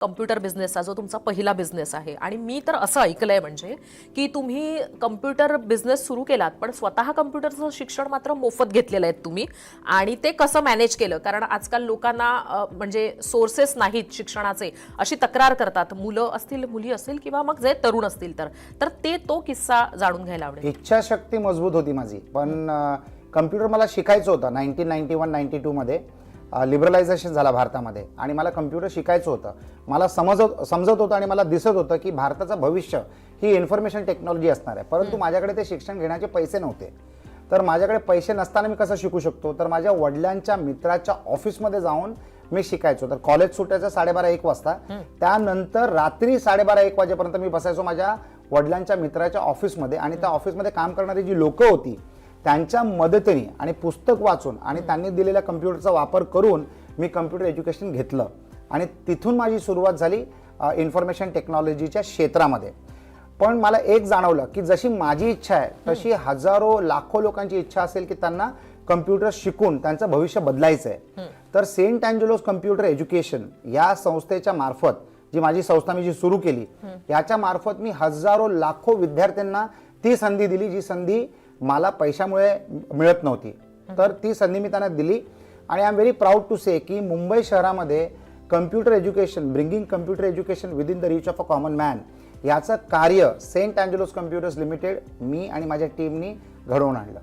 Computer बिझनेसचा जो तुमचा पहिला बिझनेस आहे आणि मी तर असं ऐकलंय म्हणजे की तुम्ही कम्प्युटर बिझनेस सुरू केलात पण स्वतः कम्प्युटरचं शिक्षण मात्र मोफत घेतलेलं आहे तुम्ही आणि ते कसं मॅनेज केलं कारण आजकाल लोकांना म्हणजे सोर्सेस नाहीत शिक्षणाचे अशी तक्रार करतात मुलं असतील मुली असतील किंवा मग जे तरुण असतील तर ते तो किस्सा जाणून घ्यायला आवडेल. इच्छाशक्ती मजबूत होती माझी पण कम्प्युटर मला शिकायचं होतं 1991-92 मध्ये लिबरलायझेशन झाला भारतामध्ये आणि मला कम्प्युटर शिकायचं होतं. मला समजत होतं आणि मला दिसत होतं की भारताचं भविष्य ही इन्फॉर्मेशन टेक्नॉलॉजी असणार आहे. परंतु माझ्याकडे ते शिक्षण घेण्याचे पैसे नव्हते. तर माझ्याकडे पैसे नसताना मी कसं शिकू शकतो तर माझ्या वडिलांच्या मित्राच्या ऑफिसमध्ये जाऊन मी शिकायचो. तर कॉलेज सुटायचं 12:30-1 वाजता त्यानंतर रात्री 12:30-1 वाजेपर्यंत मी बसायचो माझ्या वडिलांच्या मित्राच्या ऑफिसमध्ये आणि त्या ऑफिसमध्ये काम करणारी जी लोकं होती त्यांच्या मदतीने आणि पुस्तक वाचून आणि त्यांनी दिलेल्या कम्प्युटरचा वापर करून मी कम्प्युटर एज्युकेशन घेतलं आणि तिथून माझी सुरुवात झाली इन्फॉर्मेशन टेक्नॉलॉजीच्या क्षेत्रामध्ये. पण मला एक जाणवलं की जशी माझी इच्छा आहे तशी हजारो लाखो लोकांची इच्छा असेल की त्यांना कम्प्युटर शिकून त्यांचं भविष्य बदलायचं आहे. तर सेंट अँजेलोस कम्प्युटर एज्युकेशन या संस्थेच्या मार्फत जी माझी संस्था मी जी सुरू केली याच्या मार्फत मी हजारो लाखो विद्यार्थ्यांना ती संधी दिली जी संधी मला पैशामुळे मिळत नव्हती. तर ती संधी मी त्यांना दिली आणि I am very proud to say की मुंबई शहरामध्ये computer education bringing computer education within the reach of a common man याचं कार्य सेंट अँजेलोस कम्प्युटर्स लिमिटेड मी आणि माझ्या टीमनी घडवून आणलं.